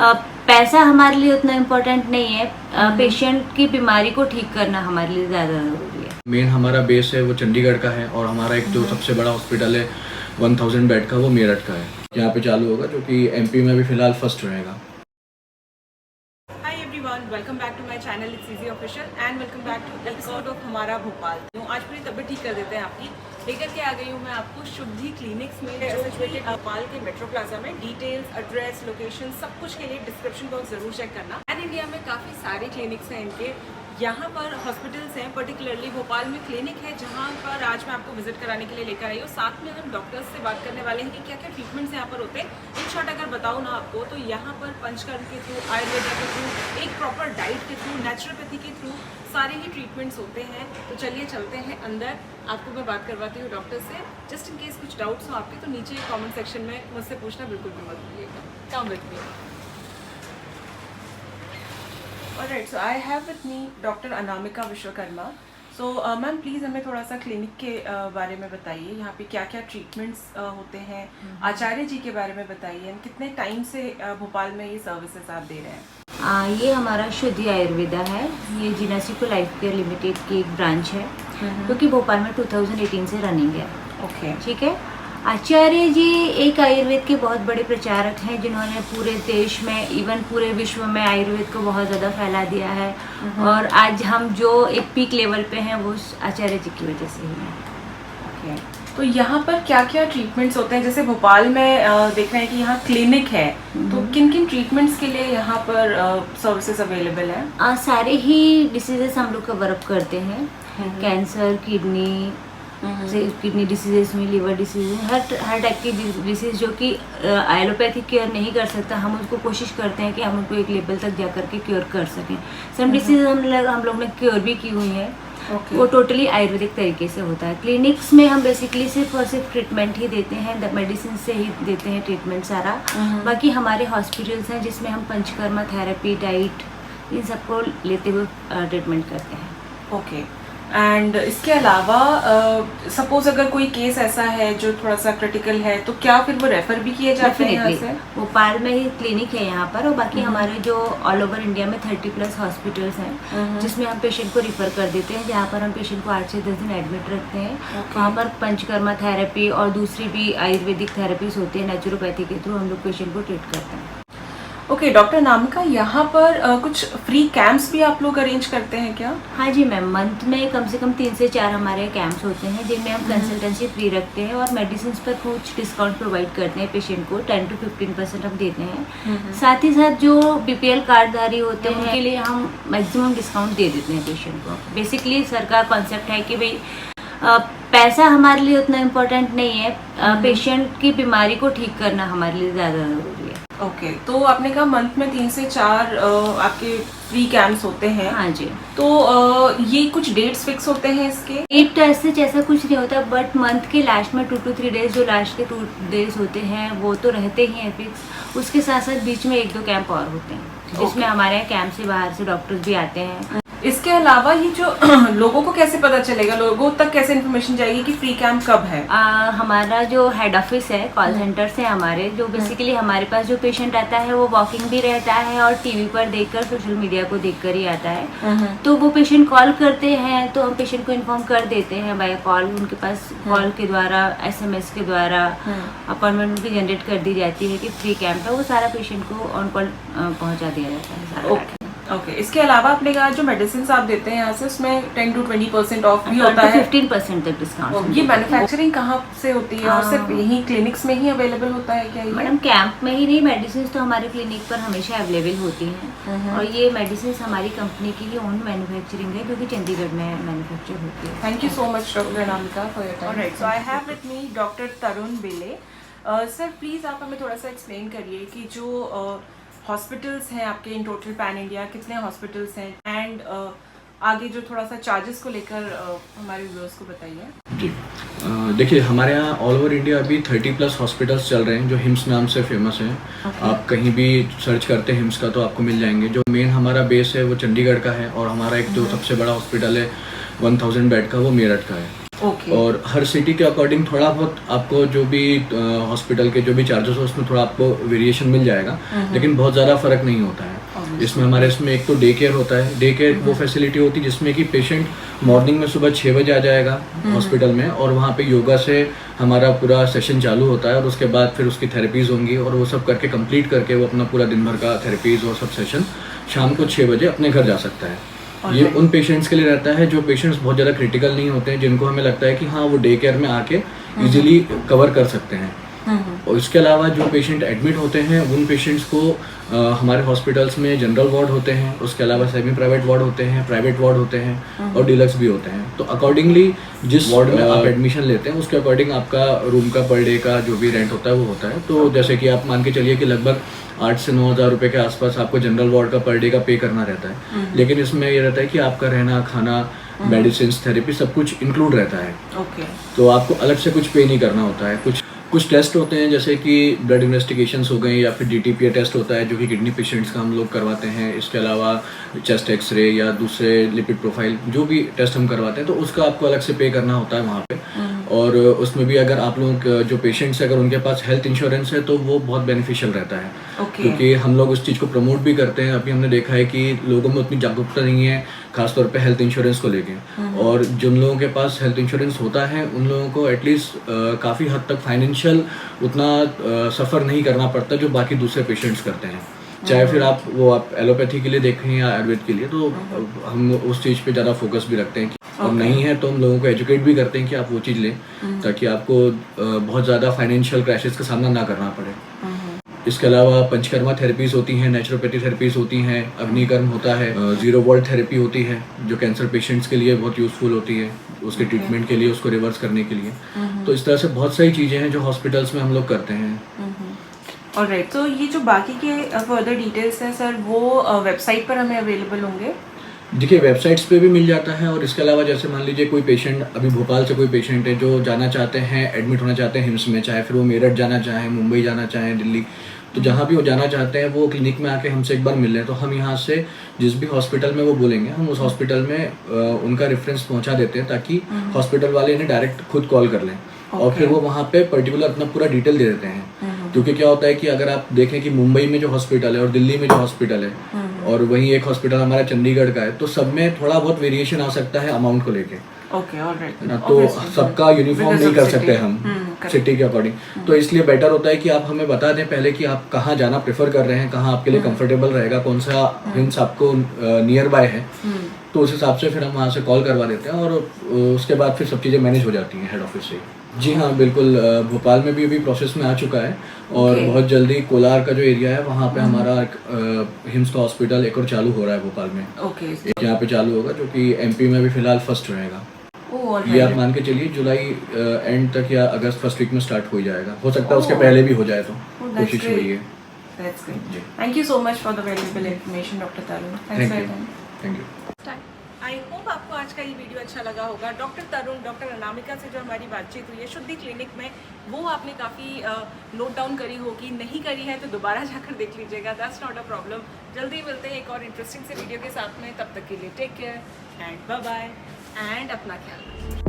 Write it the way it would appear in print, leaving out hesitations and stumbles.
पैसा हमारे लिए उतना इम्पोर्टेंट नहीं है, पेशेंट की बीमारी को ठीक करना हमारे लिए ज़्यादा ज़रूरी है। मेन हमारा बेस है वो चंडीगढ़ का है और हमारा एक जो सबसे बड़ा हॉस्पिटल है 1000 बेड का वो मेरठ का है, यहाँ पे चालू होगा जो कि एमपी में भी फिलहाल फर्स्ट रहेगा। Hi everyone, welcome back to my channel it's easy official and welcome back to episode of हमारा भोपाल। तो आज पूरी तबीयत ठीक कर देते हैं आपकी। लेकर के आ गई हूँ मैं आपको शुद्धि क्लिनिक्स में, जो सिचुएटेड भोपाल के मेट्रो प्लाजा में। डिटेल्स, एड्रेस, लोकेशन सब कुछ के लिए डिस्क्रिप्शन बॉक्स जरूर चेक करना। एंड इंडिया में काफ़ी सारे क्लिनिक्स हैं इनके। यहाँ पर हॉस्पिटल्स हैं, पर्टिकुलरली भोपाल में क्लिनिक है जहाँ पर आज मैं आपको विजिट कराने के लिए लेकर आई हूँ। साथ में हम डॉक्टर्स से बात करने वाले हैं कि क्या क्या ट्रीटमेंट्स यहाँ पर होते हैं। इन शॉर्ट अगर बताऊँ ना आपको, तो यहाँ पर पंचकर्म के थ्रू, आयुर्वेदा के थ्रू, एक प्रॉपर डाइट के थ्रू, नेचुरोपैथी के थ्रू सारे ही ट्रीटमेंट्स होते हैं। तो चलिए चलते हैं अंदर, आपको मैं बात करवाती हूँ डॉक्टर से। जस्ट इन केस कुछ डाउट्स हो आपके तो नीचे कमेंट सेक्शन में मुझसे पूछना बिल्कुल भी मत भूलिएगा। Come with me. Alright, so I have with me doctor Anamika Vishwakarma. So ma'am please हमें थोड़ा सा क्लिनिक के बारे में बताइए, यहाँ पे क्या क्या ट्रीटमेंट्स होते हैं। आचार्य जी के बारे में बताइए, कितने टाइम से भोपाल में ये सर्विसेज आप दे रहे हैं। ये हमारा शुद्धि आयुर्वेदा है, ये जिनासिको लाइफ केयर लिमिटेड की एक ब्रांच है जो कि भोपाल में 2018 से रनिंग है। ओके, ठीक है। आचार्य जी एक आयुर्वेद के बहुत बड़े प्रचारक हैं जिन्होंने पूरे देश में, इवन पूरे विश्व में आयुर्वेद को बहुत ज़्यादा फैला दिया है। और आज हम जो एक पीक लेवल पे हैं वो आचार्य जी की वजह से ही है। ओके, तो यहाँ पर क्या क्या ट्रीटमेंट्स होते हैं। जैसे भोपाल में देख रहे हैं कि यहाँ क्लिनिक है, तो किन किन ट्रीटमेंट्स के लिए यहाँ पर सर्विसेज अवेलेबल है। सारे ही डिसीजेस हम लोग कवर अप करते हैं। कैंसर, किडनी डिसीजेस में, लिवर डिसीज, हर टाइप की डिसीज जो कि एलोपैथिक केयर नहीं कर सकता, हम उसको कोशिश करते हैं कि हम उनको एक लेवल तक जा करके क्योर कर सकें। सम डिसीज हम लोग ने क्योर भी की हुई है। वो टोटली आयुर्वेदिक तरीके से होता है। क्लिनिक्स में हम बेसिकली सिर्फ और सिर्फ ट्रीटमेंट ही देते हैं, मेडिसिन से ही देते हैं ट्रीटमेंट सारा। बाकी हमारे हॉस्पिटल्स हैं जिसमें हम पंचकर्मा, थेरेपी, डाइट, इन सबको लेते हुए ट्रीटमेंट करते हैं। ओके, एंड इसके अलावा सपोज अगर कोई केस ऐसा है जो थोड़ा सा क्रिटिकल है, तो क्या फिर वो रेफर भी किए जाते हैं यहाँ से। भोपाल में ही क्लिनिक है यहाँ पर, और बाकी हमारे जो ऑल ओवर इंडिया में 30+ हॉस्पिटल्स हैं जिसमें हम पेशेंट को रिफर कर देते हैं, जहाँ पर हम पेशेंट को 8 से 10 दिन एडमिट रखते हैं। वहाँ पर पंचकर्मा थेरेपी और दूसरी भी आयुर्वेदिक थेरेपीज होती है, नेचुरोपैथी के थ्रू हम लोग पेशेंट को ट्रीट करते हैं। ओके, डॉक्टर अनामिका, यहाँ पर कुछ फ्री कैंप्स भी आप लोग अरेंज करते हैं क्या। हाँ जी मैम, मंथ में कम से कम 3 से 4 हमारे कैंप्स होते हैं जिनमें हम कंसल्टेंसी फ्री रखते हैं और मेडिसिन पर कुछ डिस्काउंट प्रोवाइड करते हैं पेशेंट को। 10 to 15% हम देते हैं। साथ ही साथ जो BPL कार्डधारी होते हैं उनके लिए हम मैक्सिमम डिस्काउंट दे देते हैं पेशेंट को। बेसिकली सर का कॉन्सेप्ट है कि भाई पैसा हमारे लिए उतना इम्पोर्टेंट नहीं है, पेशेंट की बीमारी को ठीक करना हमारे लिए ज़्यादा ज़रूरी है। ओके, तो आपने कहा मंथ में 3 से 4 आपके फ्री कैंप्स होते हैं। हाँ जी। तो ये कुछ डेट्स फिक्स होते हैं इसके। डेट ऐसे जैसा कुछ नहीं होता, बट मंथ के लास्ट में 2 to 3 डेज, जो लास्ट के 2 डेज होते हैं वो तो रहते ही हैं फिक्स। उसके साथ साथ बीच में 1-2 कैंप और होते हैं जिसमें हमारे यहाँ कैंप से बाहर से डॉक्टर्स भी आते हैं। इसके अलावा ये जो लोगों को कैसे पता चलेगा, लोगों तक कैसे इन्फॉर्मेशन जाएगी कि फ्री कैंप कब है। हमारा जो हेड ऑफिस है, कॉल सेंटर से हमारे जो बेसिकली हमारे पास जो पेशेंट आता है वो वॉकिंग भी रहता है और टीवी पर देखकर, सोशल मीडिया को देखकर ही आता है। तो वो पेशेंट कॉल करते हैं तो हम पेशेंट को इन्फॉर्म कर देते हैं बाय कॉल। उनके पास कॉल के द्वारा, SMS के द्वारा अपॉइंटमेंट उनकी जनरेट कर दी जाती है कि फ्री कैंप है, वो सारा पेशेंट को ऑन कॉल पहुँचा दिया जाता है। ओके, इसके अलावा आपने कहा जो मेडिसिन आप देते हैं यहाँ से, उसमें 10 to 20% ऑफ भी होता है। 15% तक डिस्काउंट। ये मैन्युफैक्चरिंग कहाँ से होती है और सिर्फ यही क्लिनिक्स में ही अवेलेबल होता है क्या ये? मैडम कैंप में ही नहीं, मेडिसिन तो हमारे क्लिनिक पर हमेशा अवेलेबल होती हैं। और ये मेडिसिन हमारी कंपनी की ही ओन मैन्युफैक्चरिंग है जो कि चंडीगढ़ में मैन्युफैक्चर होती है। Thank you so much doctor Anamika for your time. Alright, so I have with me doctor Tarun Bele. Sir please आप हमें थोड़ा सा एक्सप्लेन करिए कि जो हॉस्पिटल्स हैं आपके इन टोटल पैन इंडिया, कितने हॉस्पिटल्स हैं, एंड आगे जो थोड़ा सा चार्जेस को लेकर हमारे व्यूअर्स को बताइए। जी, देखिए हमारे यहाँ ऑल ओवर इंडिया अभी 30+ हॉस्पिटल्स चल रहे हैं जो हिम्स नाम से फेमस हैं। आप कहीं भी सर्च करते हैं हिम्स का तो आपको मिल जाएंगे। जो मेन हमारा बेस है वो चंडीगढ़ का है और हमारा एक जो सबसे बड़ा हॉस्पिटल है 1000 बेड का वो मेरठ का है। Okay. और हर सिटी के अकॉर्डिंग थोड़ा बहुत आपको जो भी हॉस्पिटल के जो भी चार्जेस हो उसमें थोड़ा आपको वेरिएशन मिल जाएगा, लेकिन बहुत ज़्यादा फर्क नहीं होता है। इसमें हमारे इसमें एक तो डे केयर होता है। डे केयर वो फैसिलिटी होती है जिसमें कि पेशेंट मॉर्निंग में सुबह 6 बजे आ जाएगा हॉस्पिटल में, और वहाँ पे योगा से हमारा पूरा सेशन चालू होता है, और उसके बाद फिर उसकी थेरेपीज़ होंगी, और वो सब करके कंप्लीट करके वो अपना पूरा दिन भर का थेरेपीज़ और सब सेशन शाम को 6 बजे अपने घर जा सकता है। ये उन पेशेंट्स के लिए रहता है जो पेशेंट्स बहुत ज़्यादा क्रिटिकल नहीं होते हैं, जिनको हमें लगता है कि हाँ वो डे केयर में आके इजीली कवर कर सकते हैं। और इसके अलावा जो पेशेंट एडमिट होते हैं उन पेशेंट्स को हमारे हॉस्पिटल्स में जनरल वार्ड होते हैं, उसके अलावा सेमी प्राइवेट वार्ड होते हैं, प्राइवेट वार्ड होते हैं और डिलक्स भी होते हैं। तो अकॉर्डिंगली जिस वार्ड में आप एडमिशन लेते हैं उसके अकॉर्डिंग आपका रूम का पर डे का जो भी रेंट होता है वो होता है। तो जैसे कि आप मान के चलिए कि लगभग 8 से 9 हज़ार रुपये के आसपास आपको जनरल वार्ड का पर डे का पे करना रहता है, लेकिन इसमें ये रहता है कि आपका रहना, खाना, मेडिसिन, थेरेपी सब कुछ इंक्लूड रहता है। तो आपको अलग से कुछ पे नहीं करना होता है। कुछ टेस्ट होते हैं जैसे कि ब्लड इन्वेस्टिगेशंस हो गए, या फिर DTPA टेस्ट होता है जो कि किडनी पेशेंट्स का हम लोग करवाते हैं। इसके अलावा चेस्ट एक्सरे या दूसरे लिपिड प्रोफाइल जो भी टेस्ट हम करवाते हैं तो उसका आपको अलग से पे करना होता है वहाँ पे। और उसमें भी अगर आप लोग जो पेशेंट्स हैं अगर उनके पास हेल्थ इंश्योरेंस है तो वो बहुत बेनिफिशियल रहता है, क्योंकि हम लोग उस चीज़ को प्रमोट भी करते हैं। अभी हमने देखा है कि लोगों में उतनी जागरूकता नहीं है खासतौर पे हेल्थ इंश्योरेंस को लेके, और जिन लोगों के पास हेल्थ इंश्योरेंस होता है उन लोगों को एटलीस्ट काफ़ी हद तक फाइनेंशियल उतना सफ़र नहीं करना पड़ता जो बाकी दूसरे पेशेंट्स करते हैं। चाहे फिर आप एलोपैथी के लिए देखें या आयुर्वेद के लिए, तो हम उस चीज़ पे ज़्यादा फोकस भी रखते हैं कि और नहीं है तो हम लोगों को एजुकेट भी करते हैं कि आप वो चीज़ लें ताकि आपको बहुत ज़्यादा फाइनेंशियल क्राइसिस का सामना ना करना पड़े। इसके अलावा पंचकर्मा थेरेपीज़ होती हैं, नेचुरोपैथी थेरेपीज़ होती हैं, अग्निकर्म होता है, 0 वोल्ट थेरेपी होती है जो कैंसर पेशेंट्स के लिए बहुत यूज़फुल होती है, उसके ट्रीटमेंट के लिए, उसको रिवर्स करने के लिए। तो इस तरह से बहुत सारी चीज़ें हैं जो हॉस्पिटल्स में हम लोग करते हैं। ऑलराइट, तो ये जो बाकी के फर्दर डिटेल्स हैं सर वो वेबसाइट पर हमें अवेलेबल होंगे? देखिए वेबसाइट्स पे भी मिल जाता है, और इसके अलावा जैसे मान लीजिए कोई पेशेंट अभी भोपाल से कोई पेशेंट है जो जाना चाहते हैं, एडमिट होना चाहते हैं हिम्स में, चाहे फिर वो मेरठ जाना चाहें, मुंबई जाना चाहें, दिल्ली, तो जहाँ भी वो जाना चाहते हैं वो क्लिनिक में आके हमसे एक बार मिल लें, तो हम यहाँ से जिस भी हॉस्पिटल में वो बोलेंगे हम उस हॉस्पिटल में उनका रेफरेंस पहुँचा देते हैं ताकि हॉस्पिटल वाले इन्हें डायरेक्ट खुद कॉल कर लें और फिर वो वहाँ पे पर्टिकुलर अपना पूरा डिटेल दे देते हैं। क्योंकि क्या होता है कि अगर आप देखें कि मुंबई में जो हॉस्पिटल है और दिल्ली में जो हॉस्पिटल है और वहीं एक हॉस्पिटल हमारा चंडीगढ़ का है, तो सब में थोड़ा बहुत वेरिएशन आ सकता है अमाउंट को लेके। ओके, ऑलराइट, ना तो सबका यूनिफॉर्म नहीं कर सकते हम सिटी के अकॉर्डिंग। तो इसलिए बेटर होता है कि आप हमें बता दें पहले कि आप कहाँ जाना प्रेफर कर रहे हैं, कहाँ आपके लिए कंफर्टेबल रहेगा, कौन सा हिम्स आपको नियर बाय है, तो उस हिसाब से फिर हम वहाँ से कॉल करवा देते हैं और उसके बाद फिर सब चीज़ें मैनेज हो जाती हैं हेड ऑफिस से। जी हाँ, बिल्कुल, भोपाल में भी अभी प्रोसेस में आ चुका है और बहुत जल्दी कोलार का जो एरिया है वहाँ पे हमारा हिम्स का हॉस्पिटल एक और चालू हो रहा है भोपाल में। एक यहाँ पे चालू होगा जो कि MP में भी फिलहाल फर्स्ट रहेगा। ये आप मान के चलिए जुलाई एंड तक या अगस्त फर्स्ट वीक में स्टार्ट हो जाएगा, हो सकता है उसके पहले भी हो जाए, तो कोशिश वही है। Thank you so much for the valuable information doctor Tarun. Thank you. I hope आपको आज का ये वीडियो अच्छा लगा होगा। डॉक्टर तरुण, डॉक्टर अनामिका से जो हमारी बातचीत हुई है शुद्धि क्लिनिक में, वो आपने काफ़ी नोट डाउन करी होगी, नहीं करी है तो दोबारा जाकर देख लीजिएगा, दैट्स नॉट अ प्रॉब्लम। जल्दी मिलते हैं एक और इंटरेस्टिंग से वीडियो के साथ में, तब तक के लिए take care and bye bye and अपना ख्याल रखिए।